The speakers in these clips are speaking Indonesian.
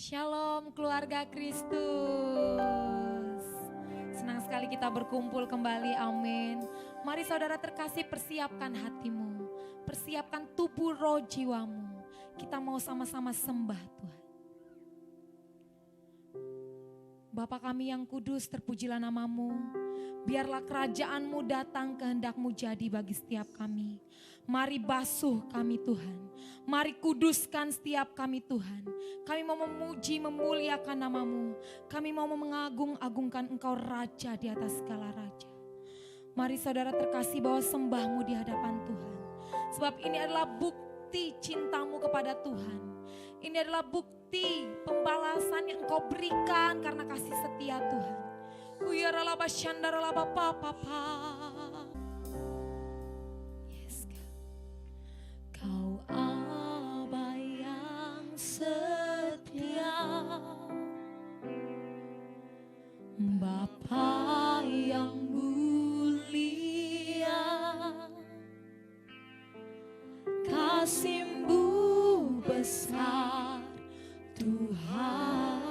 Shalom keluarga Kristus. Senang sekali kita berkumpul kembali, amin. Mari saudara terkasih, persiapkan hatimu, persiapkan tubuh roh jiwamu. Kita mau sama-sama sembah Tuhan. Bapa kami yang kudus, terpujilah namamu. Biarlah kerajaanmu datang, kehendakmu jadi bagi setiap kami. Mari basuh kami Tuhan. Mari kuduskan setiap kami Tuhan. Kami mau memuji, memuliakan namamu. Kami mau mengagung-agungkan Engkau Raja di atas segala raja. Mari saudara terkasih, bawa sembahmu di hadapan Tuhan. Sebab ini adalah bukti cintamu kepada Tuhan. Ini adalah bukti pembalasan yang Engkau berikan karena kasih setia Tuhan. Uyaralaba syandaralaba papa. Yes, Kau Aba yang setia, Bapa yang mulia, kasih-Mu besar Tuhan.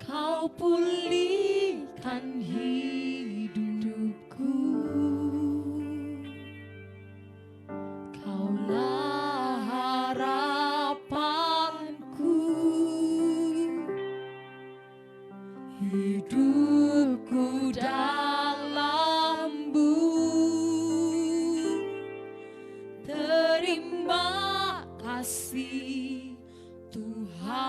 Kau pulihkan hidupku, Kaulah harapanku, hidupku dalam-Mu. Terima kasih Tuhan,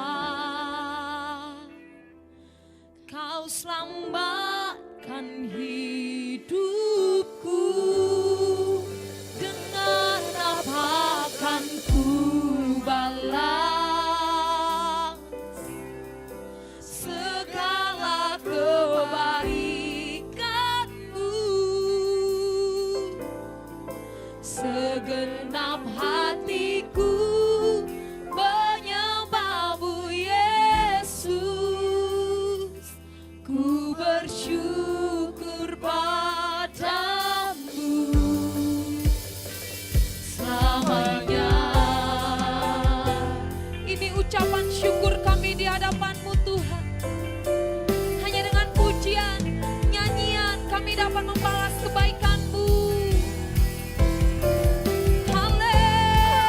Kau selamatkan hidupku. Dengan apa akan ku balas segala kebaikan-Mu? Segenap hatiku menyembah-Mu Yesus. Ku bersyukur padamu selamanya. Ini ucapan syukur kami di hadapan-Mu Tuhan. Hanya dengan pujian, nyanyian kami dapat membalas kebaikan-Mu. Haleluya.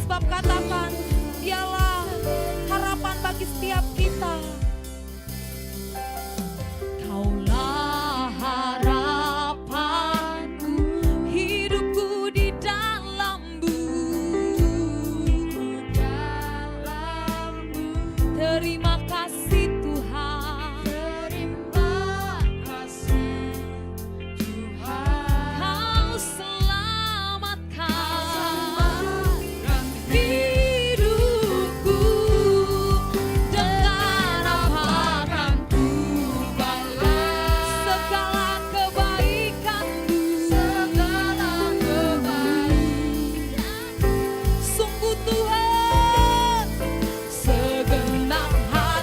Sebab katakan, Dialah harapan bagi setiap kita. Kaulah harapanku, hidupku di dalam-Mu. Terima kasih Tuhan. Terima kasih Tuhan. Kau selamatkan hidupku. Dengan apa akan ku balas segala kebaikan-Mu? Segala kebaikan. Sungguh Tuhan, segenap hatiku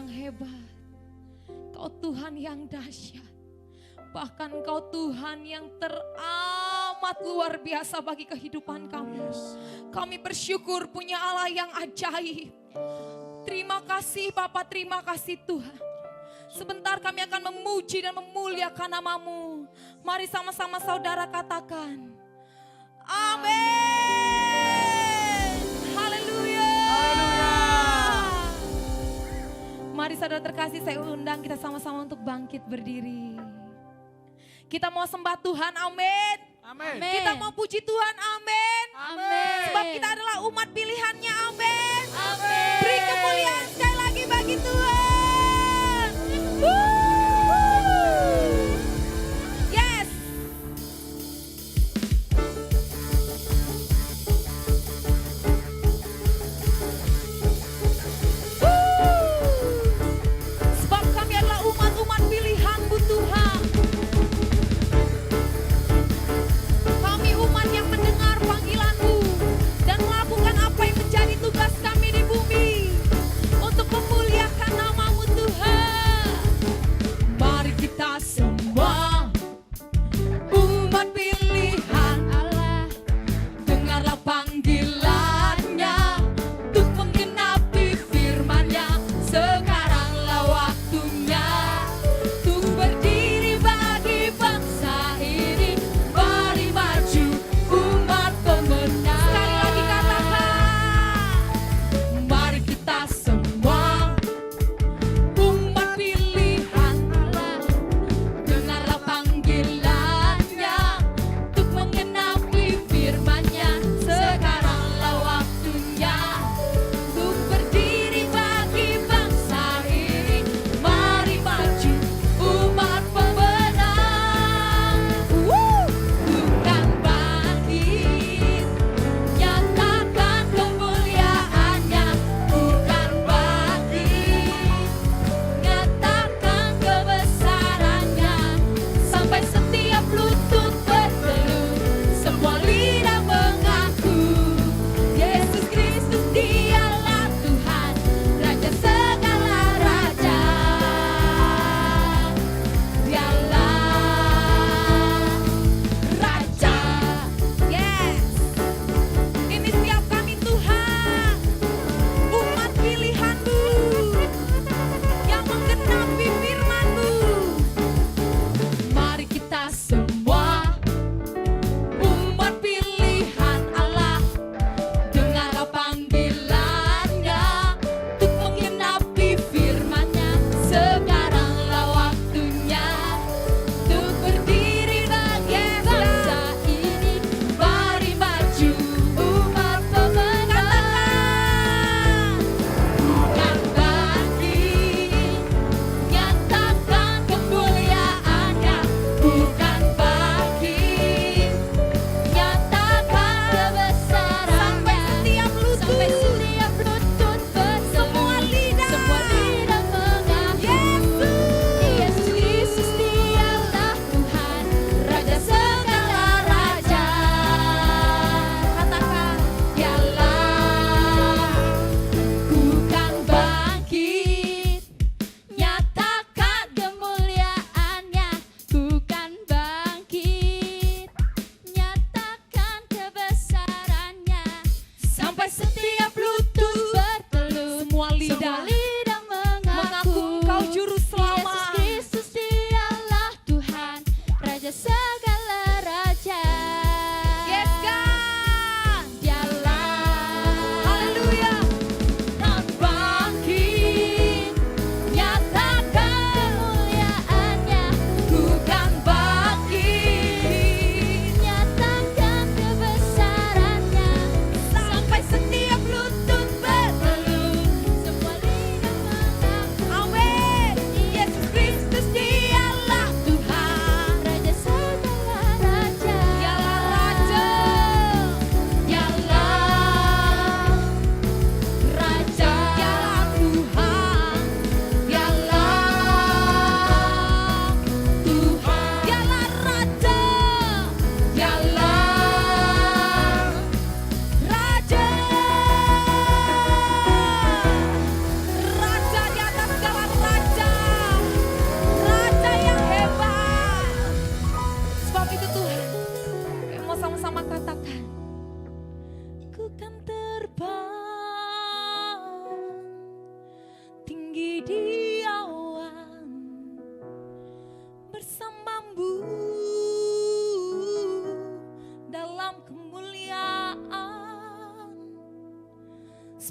yang hebat. Kau Tuhan yang dahsyat. Bahkan Kau Tuhan yang teramat luar biasa bagi kehidupan kami. Kami bersyukur punya Allah yang ajaib. Terima kasih Bapa, terima kasih Tuhan. Sebentar kami akan memuji dan memuliakan nama-Mu. Mari sama-sama saudara katakan. Amin. Haleluya. Mari saudara terkasih, saya undang kita sama-sama untuk bangkit berdiri. Kita mau sembah Tuhan, amin. Amin. Kita mau puji Tuhan, amin. Amin. Sebab kita adalah umat pilihannya, amin. Amin. Beri kemuliaan sekali lagi bagi Tuhan. Yes. Sebab kami adalah umat-umat pilihan-Mu Tuhan. Kami umat yang mendengar panggilan-Mu dan melakukan apa yang menjadi tugas kami di bumi untuk memuliakan nama-Mu Tuhan.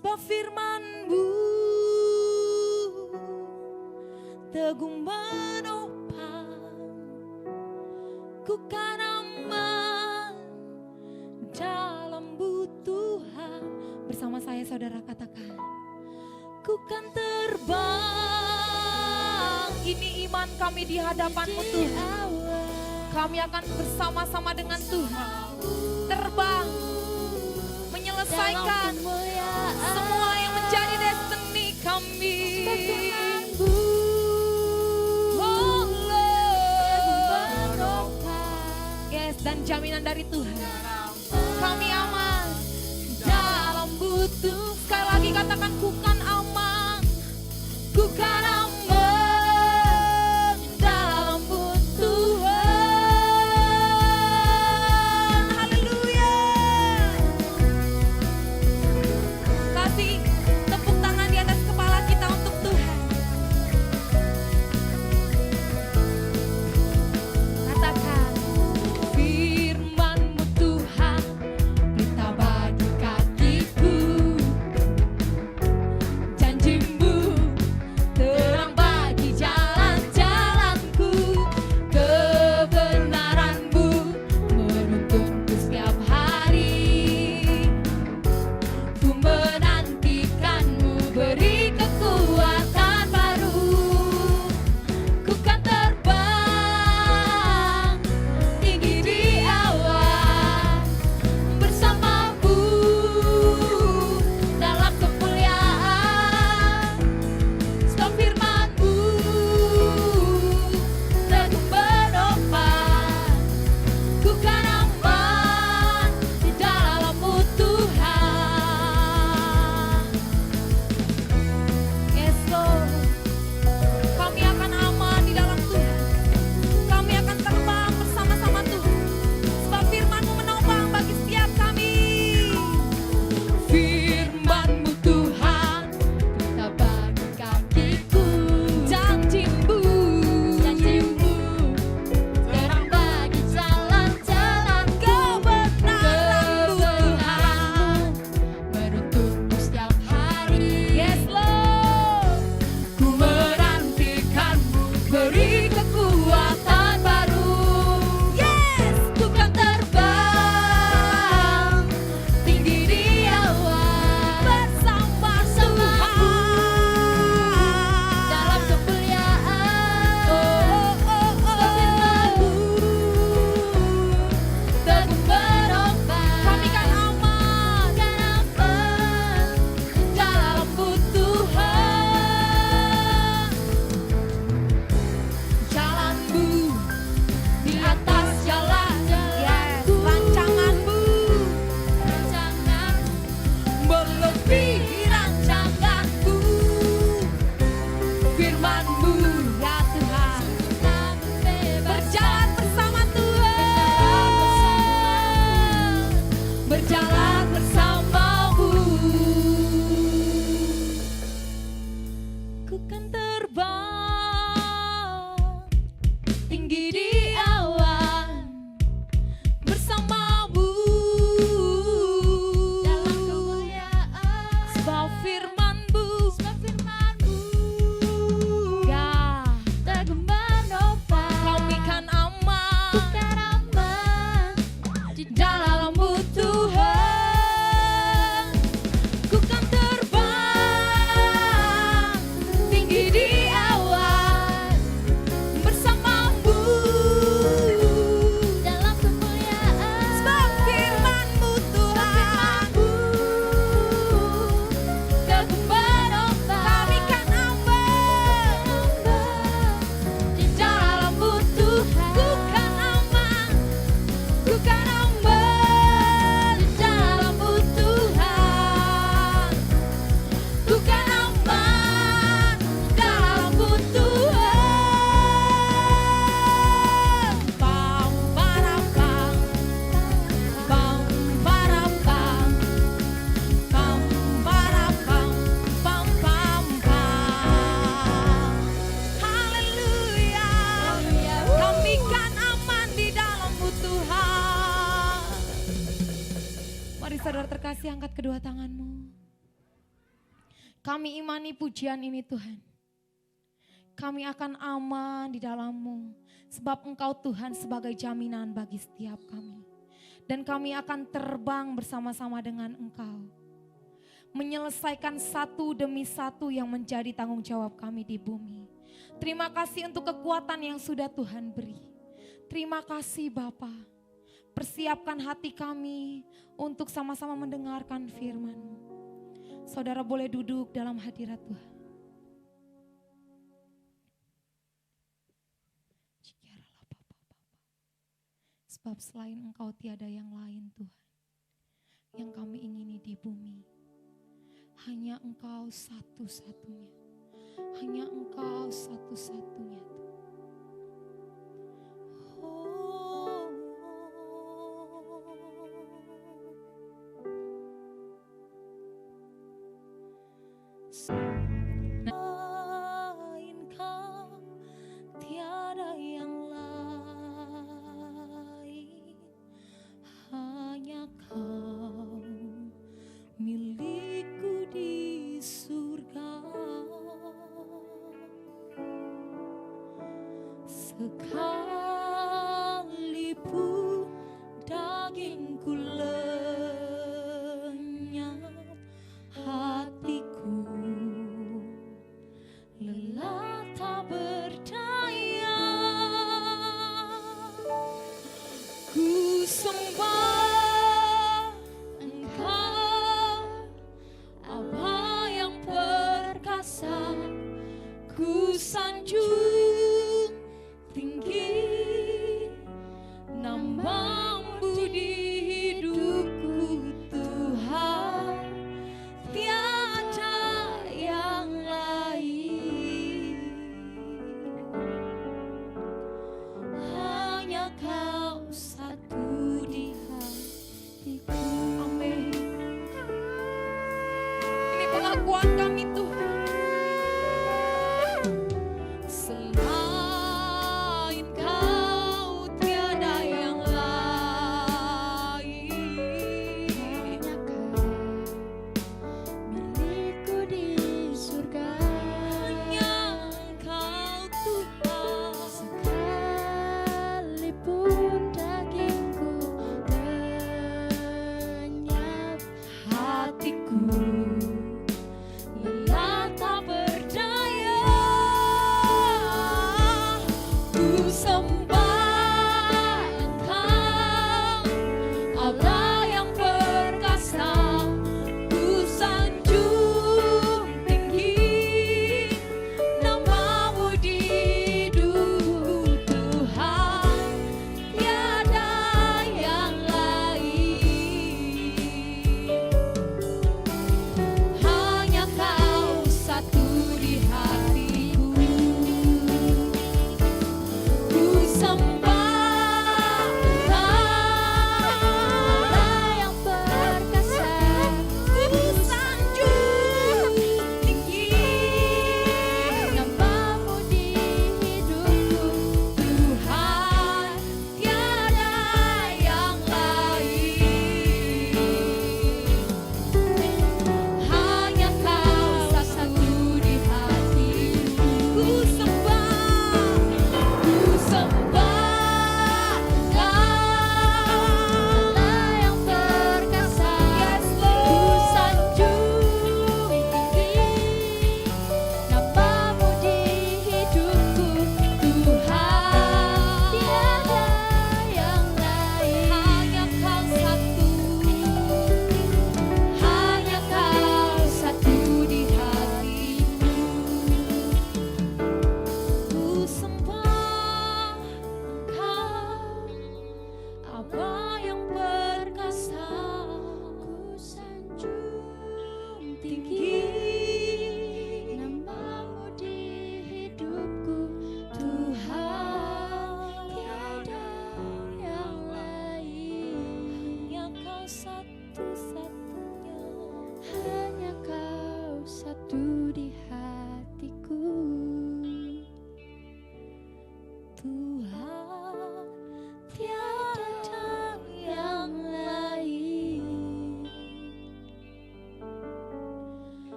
Sebab firman-Mu teguh menopang, ku kan aman dalam butuhan. Bersama saya saudara katakan, ku kan terbang. Ini iman kami di hadapan-Mu Tuhan. Kami akan bersama-sama dengan Tuhan terbang, menyelesaikan semua yang menjadi destiny kami. Oh Lord, yes, dan jaminan dari Tuhan, kami aman dalam butuh. Sekali lagi katakan, ku kan aman, ku kan aman dalam butuhan. Haleluya. Kasih tepuk tangan di atas kepala kita untuk Tuhan. Katakan, firman-Mu Tuhan, berita bagi kakiku. Janji-Mu terang bagi jalan-jalanku. Kebenaran-Mu menuntunku setiap hari. Ku menantikan-Mu, beri kekuatan baru. Ku kan terbang tinggi di awan bersama-Mu dalam kemuliaan. Sebab firman-Mu teguh menopang, ku kan aman di dalam-Mu Tuhan. Yes Lord, kami akan aman di dalam Tuhan. Kami akan terbang bersama-sama Tuhan. Sebab firman-Mu menopang bagi setiap kami. Firman-Mu Tuhan, berita bagi kakiku. Janji-Mu terang bagi jalan-jalanku. Kebenaran-Mu Tuhan menuntunku setiap hari. Yes Lord, ku menantikan-Mu, beri kekuatan baru. Yes, ku kan terbang tinggi di awan bersama Tuhan dalam kemuliaan. Sebab firman-Mu teguh menopang, kami kan aman dalam butuhan. Jalan-Mu di atas jalan-jalanku. Rancangan-Mu melebihi rancanganku. Firman-Mu ya Tuhan, berjalan bersama Tuhan, berjalan bersama-Mu. Ku kan terbang tinggi di awan bersama-Mu dalam kemuliaan. Sebab firman-Mu ya teguh menopang, kami kan aman di dalam-Mu Tuhan. Ku kan terbang tinggi di awan bersama-Mu dalam kemuliaan. Sebab firman-Mu Tuhan teguh menopang, kami kan aman di dalam-Mu Tuhan. Ku kan aman, ku kan aman di dalam-Mu Tuhan. Ku kan aman dalam-Mu Tuhan. Pam parapam, pam parapam, pam parapam, pam pam pam. Haleluya, kami kan aman di dalam-Mu Tuhan. Mari saudara terkasih, angkat kedua tanganmu. Kami imani pujian ini Tuhan. Kami akan aman di dalam-Mu, sebab Engkau Tuhan sebagai jaminan bagi setiap kami. Dan kami akan terbang bersama-sama dengan Engkau, menyelesaikan satu demi satu yang menjadi tanggung jawab kami di bumi. Terima kasih untuk kekuatan yang sudah Tuhan beri. Terima kasih Bapa. Persiapkan hati kami untuk sama-sama mendengarkan firman-Mu. Saudara boleh duduk dalam hadirat Tuhan. Sebab selain Engkau tiada yang lain Tuhan, yang kami ingini di bumi. Hanya Engkau satu-satunya. Hanya Engkau satu-satunya. Sekalipun dagingku lenyap, hatiku lelah tak berdaya. Ku sembah Engkau, apa yang perkasa. Ku sanjung tinggi namamu di hidupku Tuhan, tiada yang lain. Hanya Kau satu di hatiku. Amin. Ini pengakuan kami Tuhan. Selain Kau tiada yang lain. Hanya Kau milikku di surga. Hanya Kau Tuhan. Sekalipun dagingku lenyap, hatiku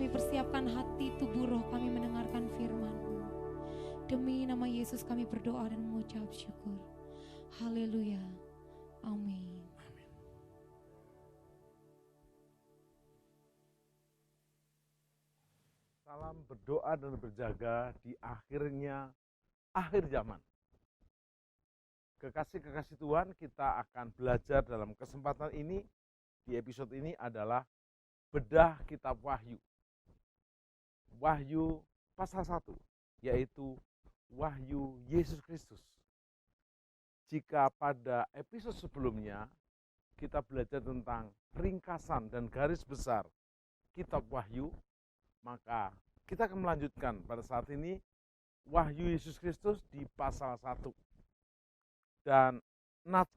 kami persiapkan hati, tubuh, roh kami mendengarkan firman-Mu. Demi nama Yesus kami berdoa dan mengucap syukur. Haleluya. Amin. Salam berdoa dan berjaga di akhir zaman. Kekasih-kekasih Tuhan, kita akan belajar dalam kesempatan ini, di episode ini adalah bedah kitab Wahyu. Wahyu pasal 1, yaitu Wahyu Yesus Kristus. Jika pada episode sebelumnya kita belajar tentang ringkasan dan garis besar kitab Wahyu, maka kita akan melanjutkan pada saat ini Wahyu Yesus Kristus di pasal 1. Dan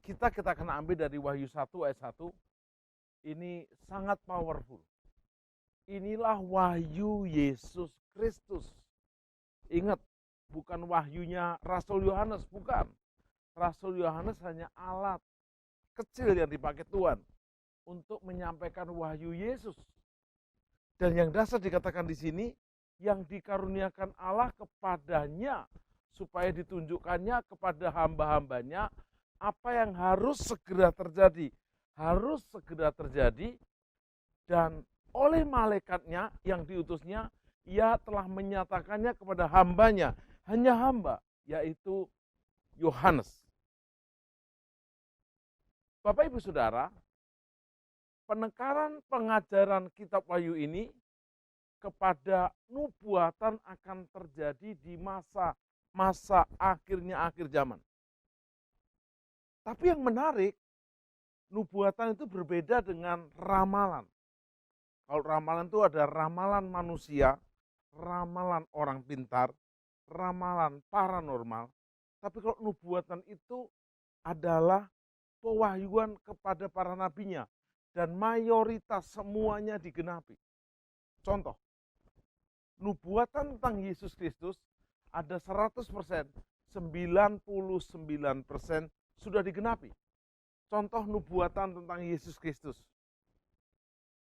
kita akan ambil dari Wahyu 1 ayat 1. Ini sangat powerful. Inilah wahyu Yesus Kristus. Ingat, bukan wahyunya Rasul Yohanes, bukan. Rasul Yohanes hanya alat kecil yang dipakai Tuhan untuk menyampaikan wahyu Yesus. Dan yang dasar dikatakan di sini, yang dikaruniakan Allah kepadanya, supaya ditunjukkannya kepada hamba-hambanya apa yang harus segera terjadi. Harus segera terjadi, dan oleh malaikatnya yang diutusnya, ia telah menyatakannya kepada hambanya, hanya hamba, yaitu Yohanes. Bapak Ibu Saudara, penekanan pengajaran kitab Wahyu ini kepada nubuatan akan terjadi di masa akhir zaman. Tapi yang menarik, nubuatan itu berbeda dengan ramalan. Kalau ramalan itu ada ramalan manusia, ramalan orang pintar, ramalan paranormal. Tapi kalau nubuatan itu adalah pewahyuan kepada para nabinya, dan mayoritas semuanya digenapi. Contoh, nubuatan tentang Yesus Kristus ada 100%, 99% sudah digenapi. Contoh nubuatan tentang Yesus Kristus,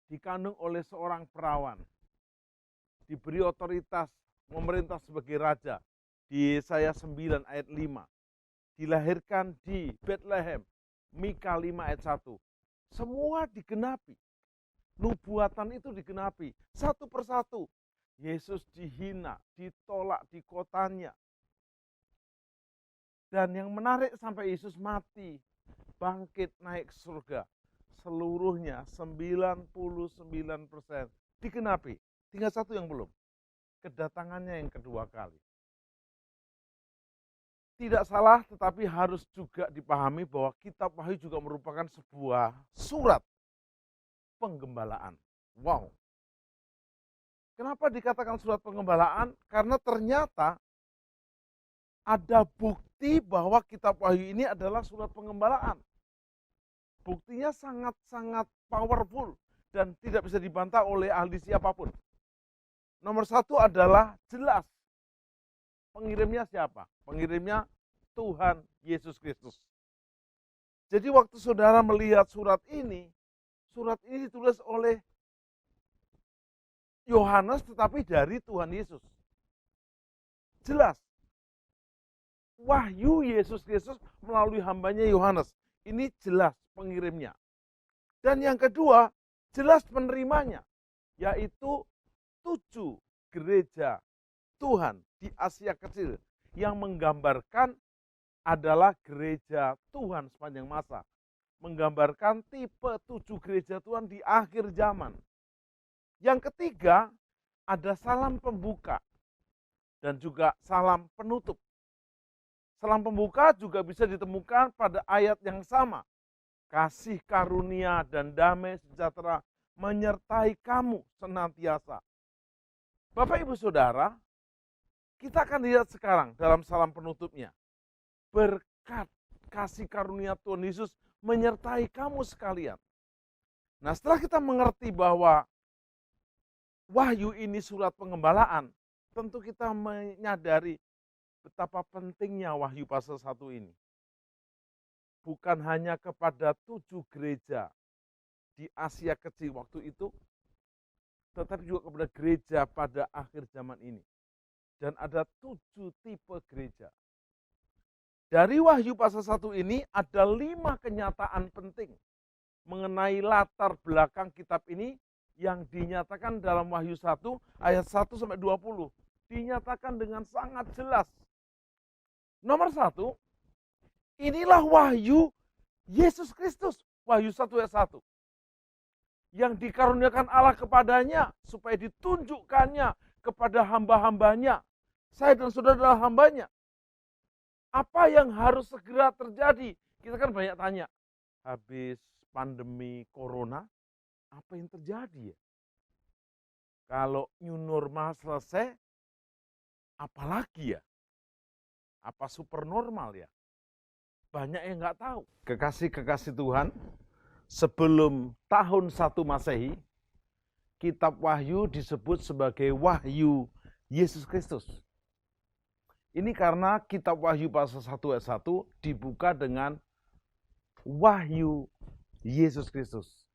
dikandung oleh seorang perawan, diberi otoritas memerintah sebagai raja, di Yesaya 9 ayat 5, dilahirkan di Bethlehem, Mika 5 ayat 1, semua digenapi. Nubuatan itu digenapi, satu persatu. Yesus dihina, ditolak di kotanya. Dan yang menarik sampai Yesus mati, bangkit naik ke surga. Seluruhnya 99% digenapi. Tinggal satu yang belum. Kedatangannya yang kedua kali. Tidak salah, tetapi harus juga dipahami bahwa kitab Wahyu juga merupakan sebuah surat penggembalaan. Wow. Kenapa dikatakan surat penggembalaan? Karena ternyata ada bukti bahwa kitab Wahyu ini adalah surat penggembalaan. Buktinya sangat-sangat powerful dan tidak bisa dibantah oleh ahli siapapun. Nomor satu adalah jelas. Pengirimnya siapa? Pengirimnya Tuhan Yesus Kristus. Jadi waktu saudara melihat surat ini ditulis oleh Yohanes tetapi dari Tuhan Yesus. Jelas. Wahyu Yesus Kristus melalui hambanya Yohanes. Ini jelas pengirimnya. Dan yang kedua, jelas penerimanya. Yaitu 7 gereja Tuhan di Asia Kecil. Yang menggambarkan adalah gereja Tuhan sepanjang masa. Menggambarkan tipe 7 gereja Tuhan di akhir zaman. Yang ketiga, ada salam pembuka dan juga salam penutup. Salam pembuka juga bisa ditemukan pada ayat yang sama. Kasih karunia dan damai sejahtera menyertai kamu senantiasa. Bapak Ibu Saudara, kita akan lihat sekarang dalam salam penutupnya. Berkat kasih karunia Tuhan Yesus menyertai kamu sekalian. Nah, setelah kita mengerti bahwa Wahyu ini surat penggembalaan, tentu kita menyadari betapa pentingnya Wahyu pasal 1 ini. Bukan hanya kepada 7 gereja di Asia Kecil waktu itu, tetapi juga kepada gereja pada akhir zaman ini. Dan ada 7 tipe gereja. Dari Wahyu pasal 1 ini ada 5 kenyataan penting mengenai latar belakang kitab ini yang dinyatakan dalam Wahyu 1 ayat 1 sampai 20. Dinyatakan dengan sangat jelas. Nomor 1, inilah wahyu Yesus Kristus. Wahyu 1 ayat 1. Yang dikaruniakan Allah kepadanya supaya ditunjukkannya kepada hamba-hambanya. Saya dan saudara adalah hambanya. Apa yang harus segera terjadi? Kita kan banyak tanya. Habis pandemi corona, apa yang terjadi ya? Kalau new normal selesai, apalagi ya? Apa super normal ya? Banyak yang nggak tahu. Kekasih-kekasih Tuhan, sebelum tahun 1 Masehi, kitab Wahyu disebut sebagai Wahyu Yesus Kristus. Ini karena kitab Wahyu pasal 1 ayat 1 dibuka dengan Wahyu Yesus Kristus.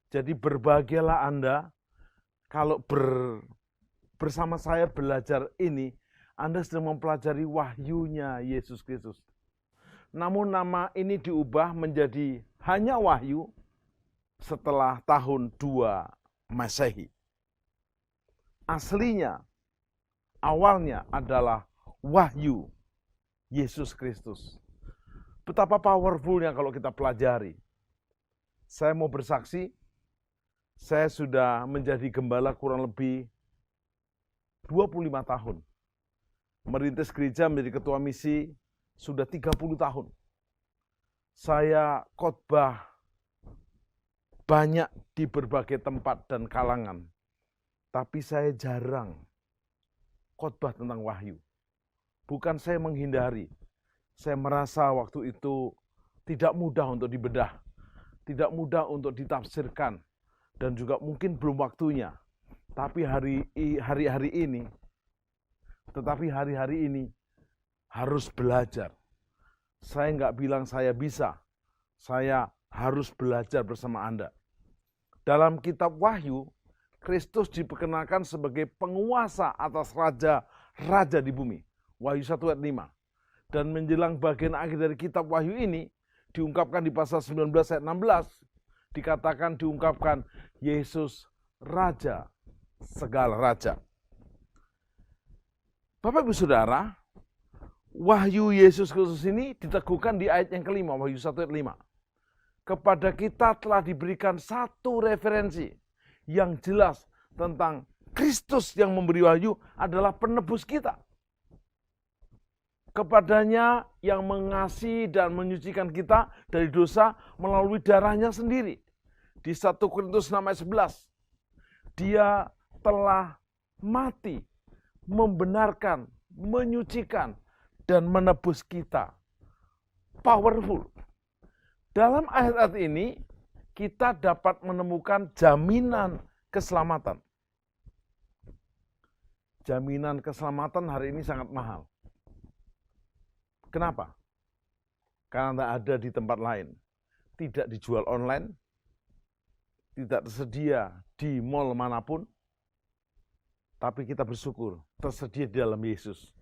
Jadi berbahagialah Anda kalau bersama saya belajar ini, Anda sedang mempelajari wahyunya Yesus Kristus. Namun nama ini diubah menjadi hanya wahyu setelah tahun 2 Masehi. Aslinya, awalnya adalah wahyu Yesus Kristus. Betapa powerfulnya kalau kita pelajari. Saya mau bersaksi, saya sudah menjadi gembala kurang lebih 25 tahun. Merintis gereja menjadi ketua misi sudah 30 tahun. Saya khotbah banyak di berbagai tempat dan kalangan. Tapi saya jarang khotbah tentang wahyu. Bukan saya menghindari. Saya merasa waktu itu tidak mudah untuk dibedah. Tidak mudah untuk ditafsirkan. Dan juga mungkin belum waktunya. Tapi hari-hari ini harus belajar. Saya nggak bilang saya bisa. Saya harus belajar bersama Anda. Dalam kitab Wahyu, Kristus diperkenalkan sebagai penguasa atas raja-raja di bumi. Wahyu 1 ayat 5. Dan menjelang bagian akhir dari kitab Wahyu ini, diungkapkan di pasal 19 ayat 16, diungkapkan Yesus Raja segala raja. Bapak Ibu Saudara, wahyu Yesus Kristus ini diteguhkan di ayat yang kelima, Wahyu 1 ayat 5. Kepada kita telah diberikan satu referensi yang jelas tentang Kristus yang memberi wahyu adalah penebus kita. Kepadanya yang mengasihi dan menyucikan kita dari dosa melalui darahnya sendiri. Di 1 Korintus 6 ayat 11, dia telah mati, membenarkan, menyucikan, dan menebus kita. Powerful. Dalam ayat-ayat ini, kita dapat menemukan jaminan keselamatan. Jaminan keselamatan hari ini sangat mahal. Kenapa? Karena tidak ada di tempat lain. Tidak dijual online, tidak tersedia di mall manapun, tapi kita bersyukur tersedia di dalam Yesus.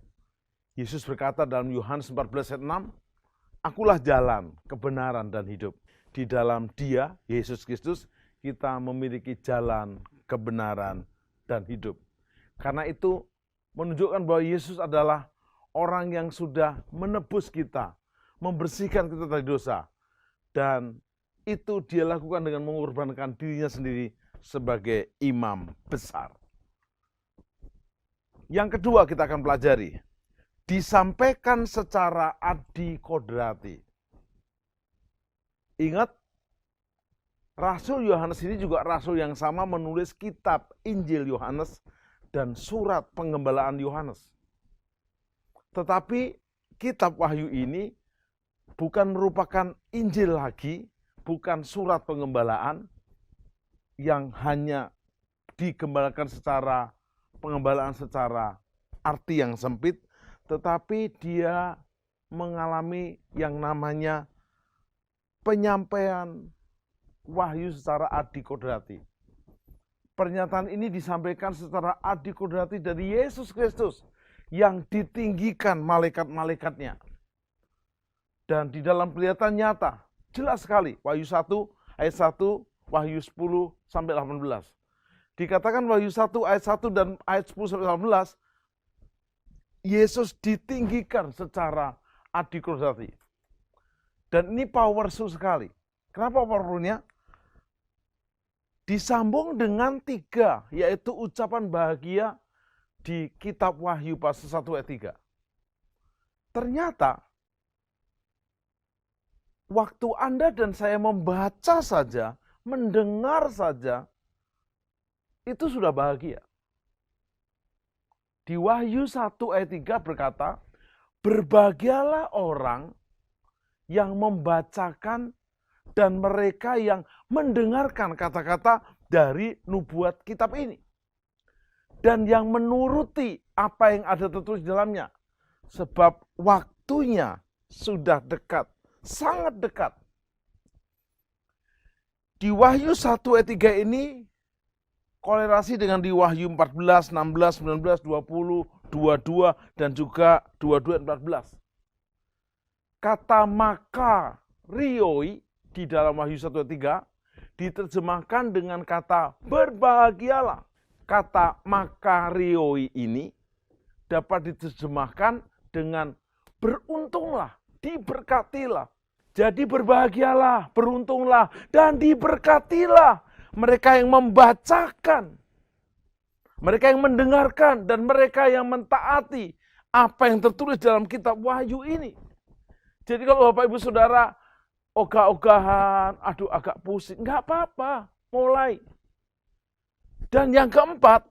Yesus berkata dalam Yohanes 14 ayat 6, akulah jalan, kebenaran, dan hidup. Di dalam Dia, Yesus Kristus, kita memiliki jalan, kebenaran, dan hidup. Karena itu menunjukkan bahwa Yesus adalah orang yang sudah menebus kita, membersihkan kita dari dosa. Dan itu dia lakukan dengan mengorbankan dirinya sendiri sebagai imam besar. Yang kedua kita akan pelajari, disampaikan secara adikodrati. Ingat, Rasul Yohanes ini juga rasul yang sama menulis kitab Injil Yohanes dan surat pengembalaan Yohanes. Tetapi kitab Wahyu ini bukan merupakan Injil lagi, bukan surat pengembalaan yang hanya digembalakan secara pengembalaan secara arti yang sempit, tetapi dia mengalami yang namanya penyampaian wahyu secara adikodrati. Pernyataan ini disampaikan secara adikodrati dari Yesus Kristus yang ditinggikan malaikat-malaikatnya. Dan di dalam kelihatan nyata, jelas sekali, Wahyu 1 ayat 1, Wahyu 10 sampai 18. Dikatakan Wahyu 1 ayat 1 dan ayat 10 sampai 18, Yesus ditinggikan secara adikodrati. Dan ini powerful sekali. Kenapa powerfulnya? Disambung dengan 3, yaitu ucapan bahagia di kitab Wahyu pasal 1 ayat 3. Ternyata, waktu Anda dan saya membaca saja, mendengar saja, itu sudah bahagia. Di Wahyu 1 ayat 3 berkata, berbahagialah orang yang membacakan dan mereka yang mendengarkan kata-kata dari nubuat kitab ini. Dan yang menuruti apa yang ada tertulis di dalamnya. Sebab waktunya sudah dekat, sangat dekat. Di Wahyu 1 ayat 3 ini, kolerasi dengan di Wahyu 14, 16, 19, 20, 22, dan juga 22 dan 14. Kata makarioi di dalam Wahyu 1 ayat 3 diterjemahkan dengan kata berbahagialah. Kata makarioi ini dapat diterjemahkan dengan beruntunglah, diberkatilah. Jadi berbahagialah, beruntunglah, dan diberkatilah mereka yang membacakan, mereka yang mendengarkan, dan mereka yang mentaati apa yang tertulis dalam kitab Wahyu ini. Jadi kalau Bapak Ibu Saudara ogah-ogahan, aduh agak pusing, nggak apa-apa, mulai. Dan yang keempat,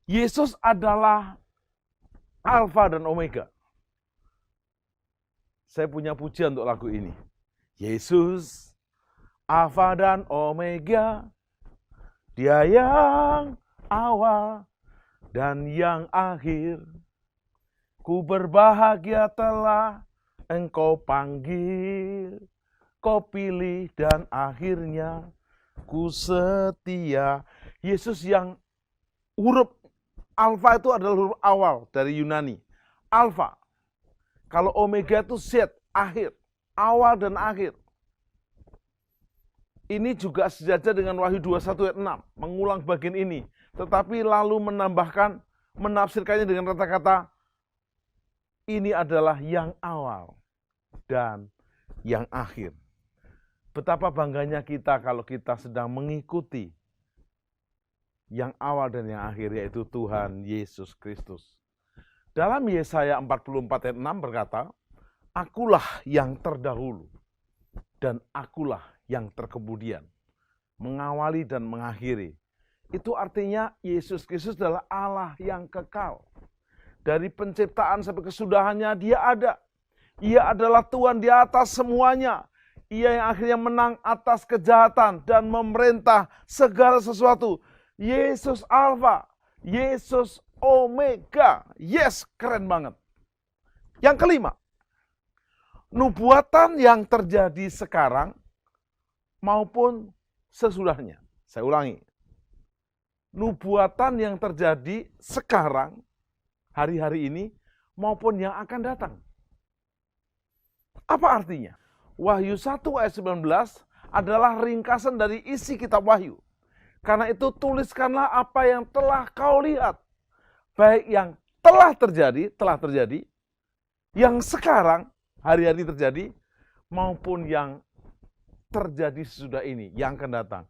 Yesus adalah Alfa dan Omega. Saya punya pujian untuk lagu ini. Yesus, Alfa dan Omega, Dia yang awal dan yang akhir. Ku berbahagia telah Engkau panggil, Kau pilih dan akhirnya ku setia. Yesus yang huruf Alfa itu adalah huruf awal dari Yunani. Alfa. Kalau Omega itu Z, akhir. Awal dan akhir. Ini juga sejajar dengan Wahyu 21 ayat 6. Mengulang bagian ini. Tetapi lalu menambahkan, menafsirkannya dengan kata-kata, ini adalah yang awal dan yang akhir. Betapa bangganya kita kalau kita sedang mengikuti yang awal dan yang akhir, yaitu Tuhan Yesus Kristus. Dalam Yesaya 44 ayat 6 berkata, akulah yang terdahulu dan akulah yang terkemudian, mengawali dan mengakhiri. Itu artinya Yesus Kristus adalah Allah yang kekal. Dari penciptaan sampai kesudahannya Dia ada. Ia adalah Tuhan di atas semuanya. Ia yang akhirnya menang atas kejahatan dan memerintah segala sesuatu. Yesus Alfa, Yesus Omega. Yes, keren banget. Yang kelima, nubuatan yang terjadi sekarang maupun sesudahnya. Saya ulangi. Nubuatan yang terjadi sekarang, hari-hari ini, maupun yang akan datang. Apa artinya? Wahyu 1 ayat 19 adalah ringkasan dari isi kitab Wahyu. Karena itu tuliskanlah apa yang telah kau lihat. Baik yang telah terjadi, yang sekarang, hari-hari terjadi, maupun yang terjadi sesudah ini, yang akan datang.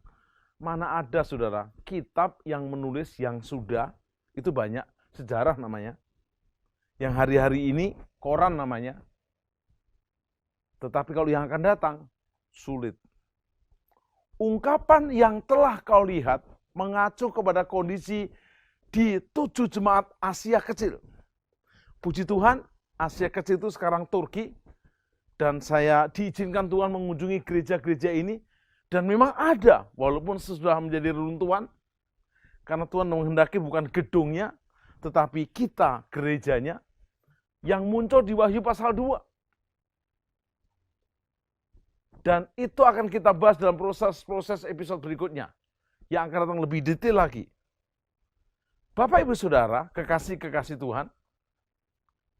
Mana ada saudara, kitab yang menulis yang sudah, itu banyak, sejarah namanya. Yang hari-hari ini, koran namanya. Tetapi kalau yang akan datang, sulit. Ungkapan yang telah kau lihat mengacu kepada kondisi di 7 jemaat Asia kecil. Puji Tuhan, Asia kecil itu sekarang Turki. Dan saya diizinkan Tuhan mengunjungi gereja-gereja ini. Dan memang ada, walaupun sudah menjadi reruntuhan. Karena Tuhan menghendaki bukan gedungnya, tetapi kita, gerejanya, yang muncul di Wahyu pasal 2. Dan itu akan kita bahas dalam proses episode berikutnya. yang akan datang lebih detail lagi. Bapak, Ibu, Saudara, kekasih-kekasih Tuhan,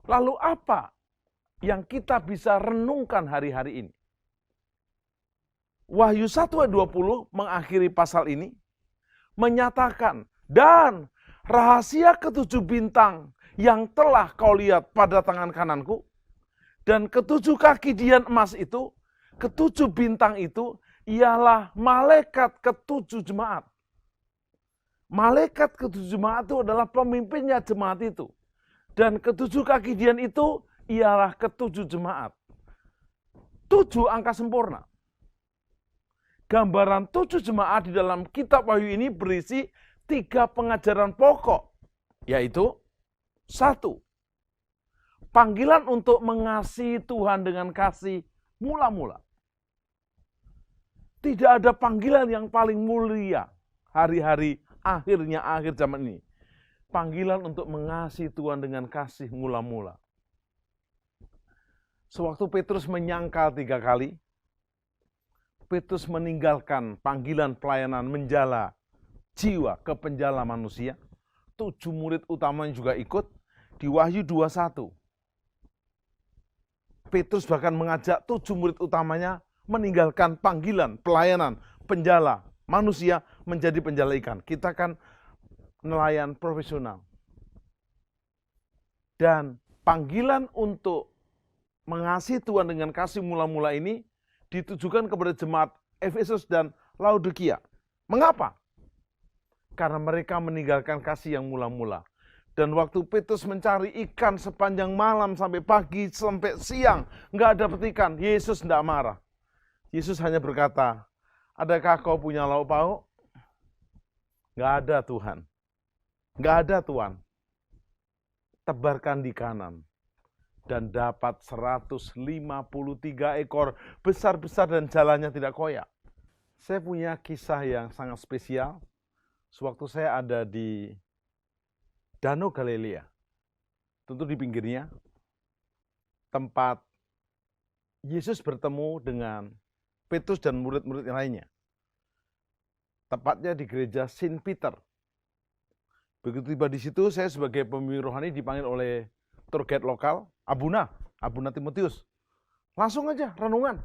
lalu apa yang kita bisa renungkan hari-hari ini? Wahyu 1 ayat 20 mengakhiri pasal ini, menyatakan, dan rahasia ketujuh bintang yang telah kau lihat pada tangan kananku, dan ketujuh kaki dian emas itu, ketujuh bintang itu, ialah malaikat ketujuh jemaat. Malaikat ketujuh jemaat itu adalah pemimpinnya jemaat itu. Dan ketujuh kaki dian itu ialah ketujuh jemaat. 7 angka sempurna. Gambaran 7 jemaat di dalam kitab Wahyu ini berisi 3 pengajaran pokok. Yaitu, 1. Panggilan untuk mengasihi Tuhan dengan kasih mula-mula. Tidak ada panggilan yang paling mulia hari-hari akhir zaman ini. Panggilan untuk mengasihi Tuhan dengan kasih mula-mula. Sewaktu Petrus menyangkal 3 kali, Petrus meninggalkan panggilan pelayanan menjala jiwa ke penjala manusia. 7 murid utamanya juga ikut. Di Wahyu 21, Petrus bahkan mengajak 7 murid utamanya meninggalkan panggilan pelayanan penjala manusia menjadi penjala ikan. Kita kan nelayan profesional. Dan panggilan untuk mengasihi Tuhan dengan kasih mula-mula ini ditujukan kepada jemaat Efesus dan Laodikia. Mengapa? Karena mereka meninggalkan kasih yang mula-mula. Dan waktu Petrus mencari ikan sepanjang malam sampai pagi, sampai siang, nggak dapat ikan, Yesus tidak marah. Yesus hanya berkata, adakah kau punya lauk pauk? Nggak ada, Tuhan. Nggak ada, Tuhan. Tebarkan di kanan. Dan dapat 153 ekor besar-besar dan jalannya tidak koyak. Saya punya kisah yang sangat spesial. Sewaktu saya ada di Danau Galilea, tentu di pinggirnya, tempat Yesus bertemu dengan Petrus dan murid-murid yang lainnya. Tepatnya di gereja Saint Peter. Begitu tiba di situ, saya sebagai pemimpin rohani dipanggil oleh tour guide lokal, Abuna Timotius. Langsung aja renungan.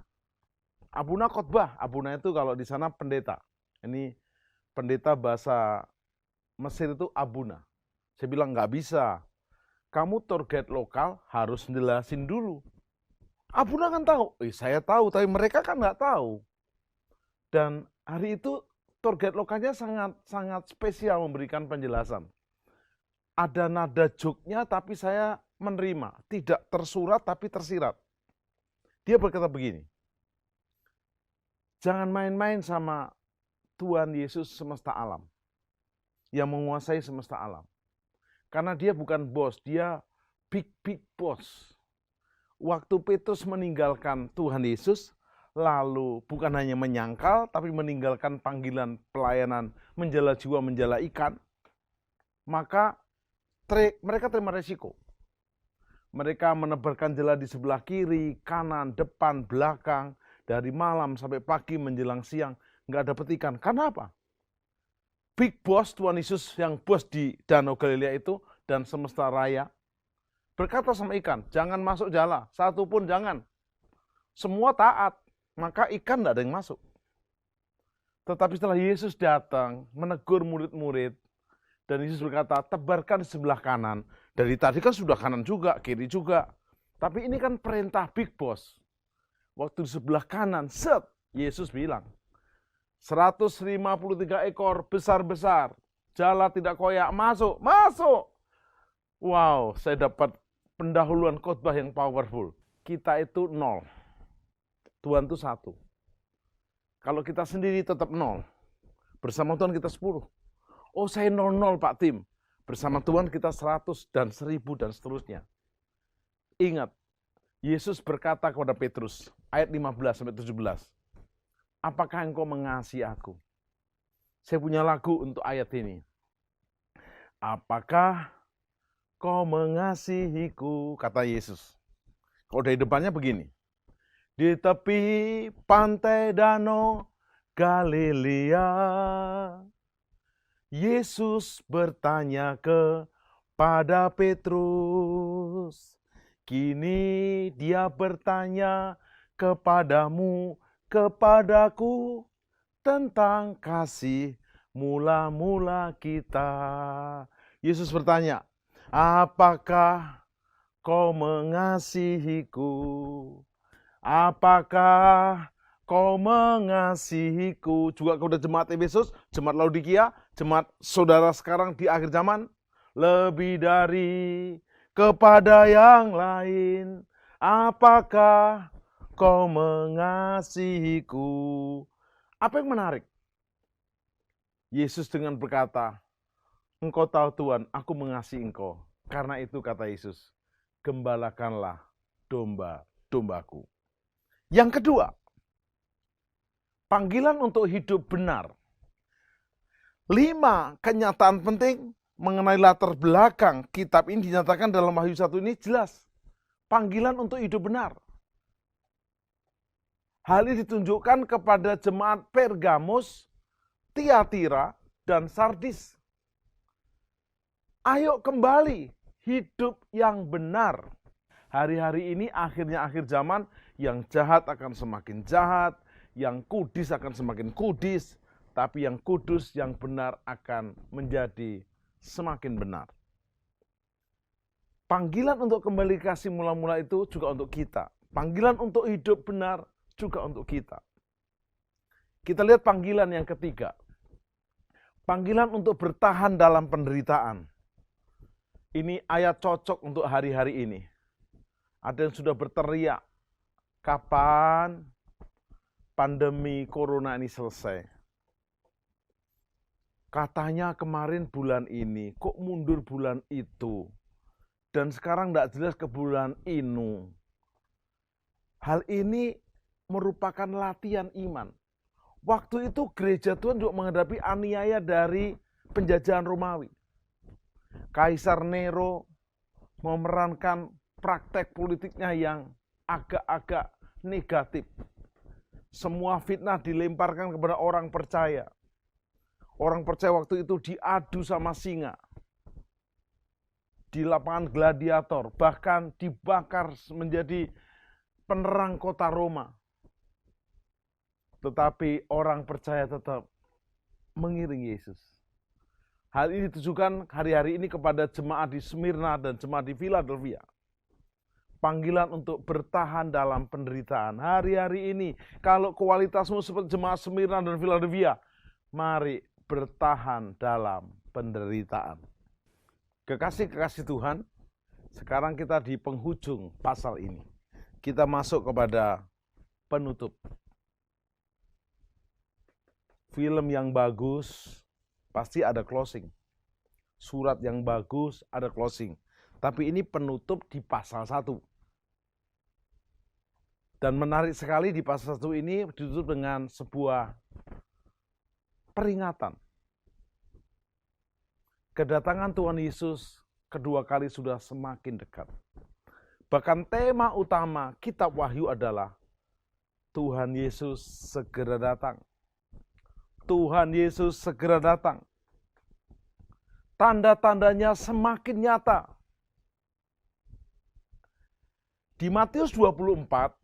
Abuna khotbah. Abuna itu kalau di sana pendeta. Ini pendeta bahasa Mesir itu Abuna. Saya bilang nggak bisa. Kamu tour guide lokal harus jelasin dulu. Abuna kan tahu. Saya tahu, tapi mereka kan nggak tahu. Dan hari itu tour guide lokalnya sangat spesial memberikan penjelasan. Ada nada joknya tapi saya menerima. Tidak tersurat tapi tersirat. Dia berkata begini. Jangan main-main sama Tuhan Yesus semesta alam. Yang menguasai semesta alam. Karena dia bukan bos, dia big boss. Waktu Petrus meninggalkan Tuhan Yesus, lalu bukan hanya menyangkal, tapi meninggalkan panggilan pelayanan menjala jiwa, menjala ikan, maka mereka terima resiko. Mereka menebarkan jala di sebelah kiri, kanan, depan, belakang, dari malam sampai pagi menjelang siang, nggak dapat ikan. Karena apa? Big boss Tuhan Yesus yang bos di Danau Galilea itu dan semesta raya berkata sama ikan, jangan masuk jala, satu pun jangan. Semua taat, maka ikan tidak ada yang masuk. Tetapi setelah Yesus datang, menegur murid-murid, dan Yesus berkata, tebarkan di sebelah kanan. Dari tadi kan sudah kanan juga, kiri juga. Tapi ini kan perintah big boss. Waktu di sebelah kanan, set, Yesus bilang, 153 ekor besar-besar, jala tidak koyak, masuk. Wow, saya dapat pendahuluan khotbah yang powerful. Kita itu 0, Tuhan itu 1. Kalau kita sendiri tetap 0, bersama Tuhan kita 10. Oh, saya 0-0 Pak Tim, bersama Tuhan kita 100 dan 1000 dan seterusnya. Ingat, Yesus berkata kepada Petrus, ayat 15-17, apakah engkau mengasihi aku? Saya punya lagu untuk ayat ini. Apakah kau mengasihiku? Kata Yesus. Kalau dari depannya begini. Di tepi pantai Danau Galilea, Yesus bertanya kepada Petrus, kini dia bertanya kepadamu, kepadaku, tentang kasih mula-mula kita. Yesus bertanya, apakah kau mengasihiku? Apakah kau mengasihiku? Juga kepada jemaat Efesus, jemaat Laodikia, jemaat saudara sekarang di akhir zaman. Lebih dari kepada yang lain. Apakah kau mengasihiku? Apa yang menarik? Yesus dengan berkata, engkau tahu Tuhan, aku mengasihi engkau. Karena itu kata Yesus, gembalakanlah domba-dombaku. Yang kedua, panggilan untuk hidup benar. 5 kenyataan penting mengenai latar belakang kitab ini dinyatakan dalam Wahyu 1 ini jelas. Panggilan untuk hidup benar. Hal ini ditunjukkan kepada jemaat Pergamus, Tiatira, dan Sardis. Ayo kembali hidup yang benar. Hari-hari ini akhirnya akhir zaman, yang jahat akan semakin jahat, yang kudus akan semakin kudus, tapi yang kudus, yang benar akan menjadi semakin benar. Panggilan untuk kembali kasih mula-mula itu juga untuk kita. Panggilan untuk hidup benar juga untuk kita. Kita lihat panggilan yang ketiga. Panggilan untuk bertahan dalam penderitaan. Ini ayat cocok untuk hari-hari ini. Ada yang sudah berteriak, kapan pandemi corona ini selesai? Katanya kemarin bulan ini, kok mundur bulan itu? Dan sekarang tidak jelas ke bulan ini. Hal ini merupakan latihan iman. Waktu itu gereja Tuhan juga menghadapi aniaya dari penjajahan Romawi. Kaisar Nero memerankan praktek politiknya yang agak-agak negatif. Semua fitnah dilemparkan kepada orang percaya. Orang percaya waktu itu diadu sama singa. Di lapangan gladiator, bahkan dibakar menjadi penerang kota Roma. Tetapi orang percaya tetap mengiringi Yesus. Hal ini ditujukan hari-hari ini kepada jemaat di Smyrna dan jemaat di Philadelphia. Panggilan untuk bertahan dalam penderitaan. Hari-hari ini, kalau kualitasmu seperti jemaat Smyrna dan Philadelphia, mari bertahan dalam penderitaan. Kekasih-kekasih Tuhan, sekarang kita di penghujung pasal ini. Kita masuk kepada penutup. Film yang bagus, pasti ada closing. Surat yang bagus, ada closing. Tapi ini penutup di pasal 1. Dan menarik sekali di pasal 1 ini ditutup dengan sebuah peringatan. Kedatangan Tuhan Yesus kedua kali sudah semakin dekat. Bahkan tema utama kitab Wahyu adalah Tuhan Yesus segera datang. Tuhan Yesus segera datang. Tanda-tandanya semakin nyata. Di Matius 24,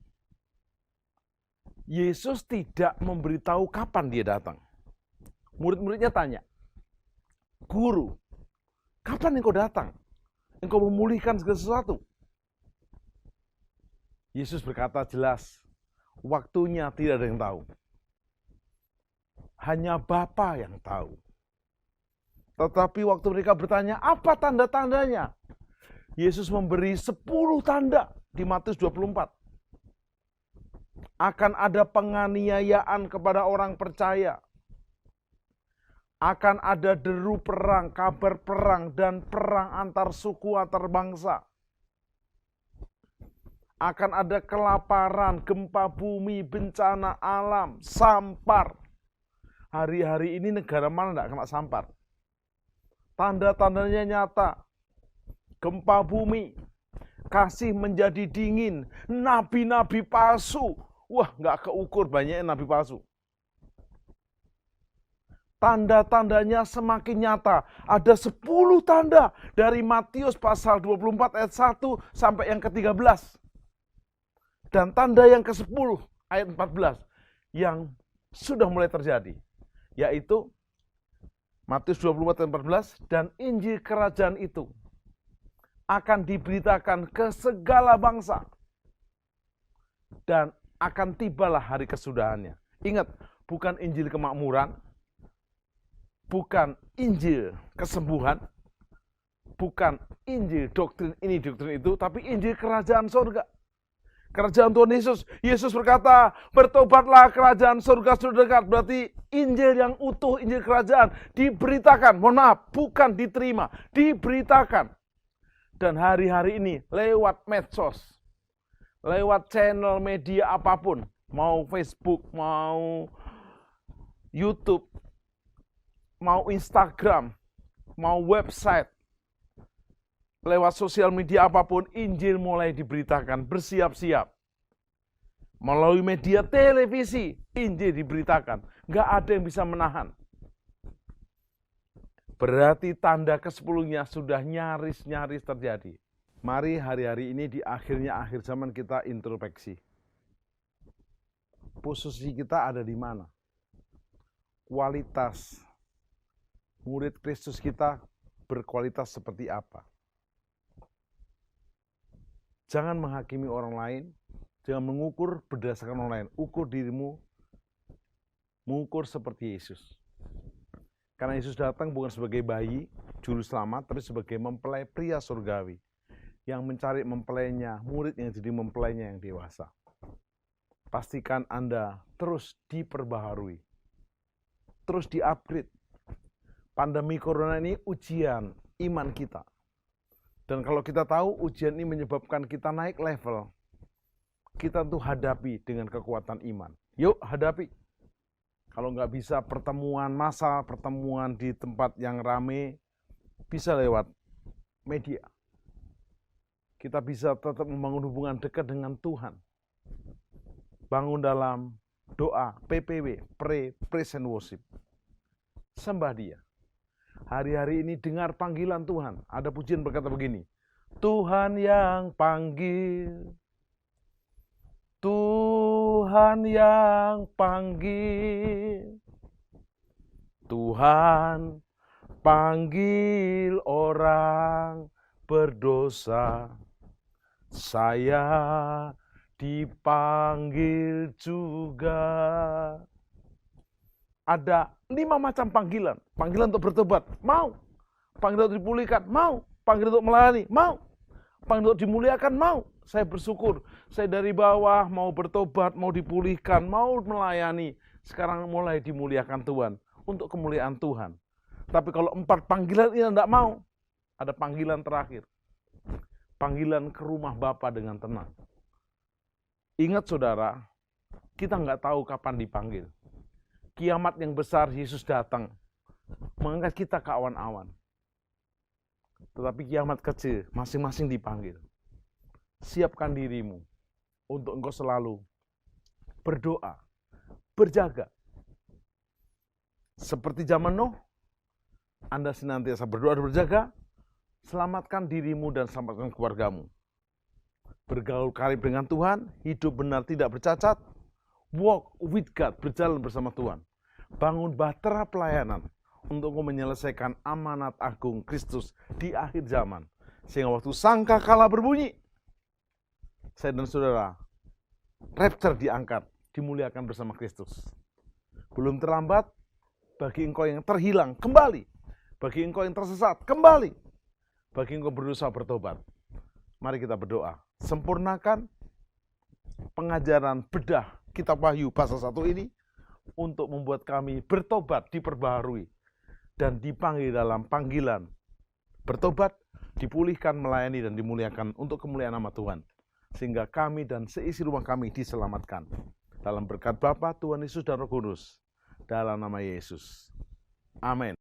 Yesus tidak memberitahu kapan dia datang. Murid-muridnya tanya, Guru, kapan engkau datang? Engkau memulihkan segala sesuatu. Yesus berkata jelas, waktunya tidak ada yang tahu. Hanya Bapa yang tahu. Tetapi waktu mereka bertanya, apa tanda-tandanya? Yesus memberi 10 tanda di Matius 24. Akan ada penganiayaan kepada orang percaya. Akan ada deru perang, kabar perang, dan perang antar suku, antar bangsa. Akan ada kelaparan, gempa bumi, bencana alam, sampar. Hari-hari ini negara mana tidak kena sampar? Tanda-tandanya nyata. Gempa bumi, kasih menjadi dingin, nabi-nabi palsu. Wah, nggak keukur banyaknya nabi palsu. Tanda-tandanya semakin nyata. Ada 10 tanda dari Matius pasal 24 ayat 1 sampai yang ke-13. Dan tanda yang ke-10 ayat 14 yang sudah mulai terjadi. Yaitu Matius 24 ayat 14, dan Injil kerajaan itu akan diberitakan ke segala bangsa. Dan akan tibalah hari kesudahannya. Ingat, bukan Injil kemakmuran, bukan Injil kesembuhan, bukan Injil doktrin ini, doktrin itu, tapi Injil kerajaan surga. Kerajaan Tuhan Yesus. Yesus berkata, bertobatlah, kerajaan surga sudah dekat. Berarti Injil yang utuh, Injil kerajaan diberitakan. Mohon maaf, bukan diterima, diberitakan. Dan hari-hari ini lewat medsos, lewat channel media apapun, mau Facebook, mau YouTube, mau Instagram, mau website, lewat sosial media apapun, Injil mulai diberitakan, bersiap-siap. Melalui media televisi, Injil diberitakan. Nggak ada yang bisa menahan. Berarti tanda ke-10-nya sudah nyaris-nyaris terjadi. Mari hari-hari ini di akhir zaman kita introspeksi. Posisi kita ada di mana? Kualitas murid Kristus kita berkualitas seperti apa? Jangan menghakimi orang lain, jangan mengukur berdasarkan orang lain. Ukur dirimu, mengukur seperti Yesus. Karena Yesus datang bukan sebagai bayi, juru selamat, tapi sebagai mempelai pria surgawi. Yang mencari mempelainya, murid yang jadi mempelainya yang dewasa. Pastikan Anda terus diperbaharui, terus di-upgrade. Pandemi corona ini ujian iman kita. Dan kalau kita tahu ujian ini menyebabkan kita naik level, kita tuh hadapi dengan kekuatan iman. Yuk hadapi. Kalau nggak bisa pertemuan massal, pertemuan di tempat yang rame, bisa lewat media. Kita bisa tetap membangun hubungan dekat dengan Tuhan. Bangun dalam doa, PPW, praise and worship. Sembah Dia. Hari-hari ini dengar panggilan Tuhan. Ada pujian berkata begini, Tuhan yang panggil, Tuhan yang panggil, Tuhan panggil orang berdosa, saya dipanggil juga. Ada 5 macam panggilan. Panggilan untuk bertobat, mau. Panggilan untuk dipulihkan, mau. Panggilan untuk melayani, mau. Panggilan untuk dimuliakan, mau. Saya bersyukur, saya dari bawah mau bertobat, mau dipulihkan, mau melayani. Sekarang mulai dimuliakan Tuhan, untuk kemuliaan Tuhan. Tapi kalau 4 panggilan ini tidak mau, ada panggilan terakhir. Panggilan ke rumah Bapa dengan tenang. Ingat saudara, kita nggak tahu kapan dipanggil. Kiamat yang besar, Yesus datang, mengangkat kita ke awan-awan. Tetapi kiamat kecil, masing-masing dipanggil. Siapkan dirimu untuk engkau selalu berdoa, berjaga. Seperti zaman Nuh, Anda senantiasa berdoa dan berjaga, selamatkan dirimu dan selamatkan keluargamu. Bergaul karib dengan Tuhan, hidup benar tidak bercacat, walk with God, berjalan bersama Tuhan. Bangun bahtera pelayanan untuk menyelesaikan amanat agung Kristus di akhir zaman. Sehingga waktu sangkakala berbunyi, saya dan saudara, rapture diangkat, dimuliakan bersama Kristus. Belum terlambat, bagi engkau yang terhilang, kembali. Bagi engkau yang tersesat, kembali. Bagi engkau berusaha bertobat. Mari kita berdoa. Sempurnakan pengajaran bedah Kitab Wahyu pasal 1 ini untuk membuat kami bertobat, diperbaharui, dan dipanggil dalam panggilan bertobat, dipulihkan, melayani, dan dimuliakan untuk kemuliaan nama Tuhan. Sehingga kami dan seisi rumah kami diselamatkan. Dalam berkat Bapa, Tuhan Yesus, dan Roh Kudus. Dalam nama Yesus. Amin.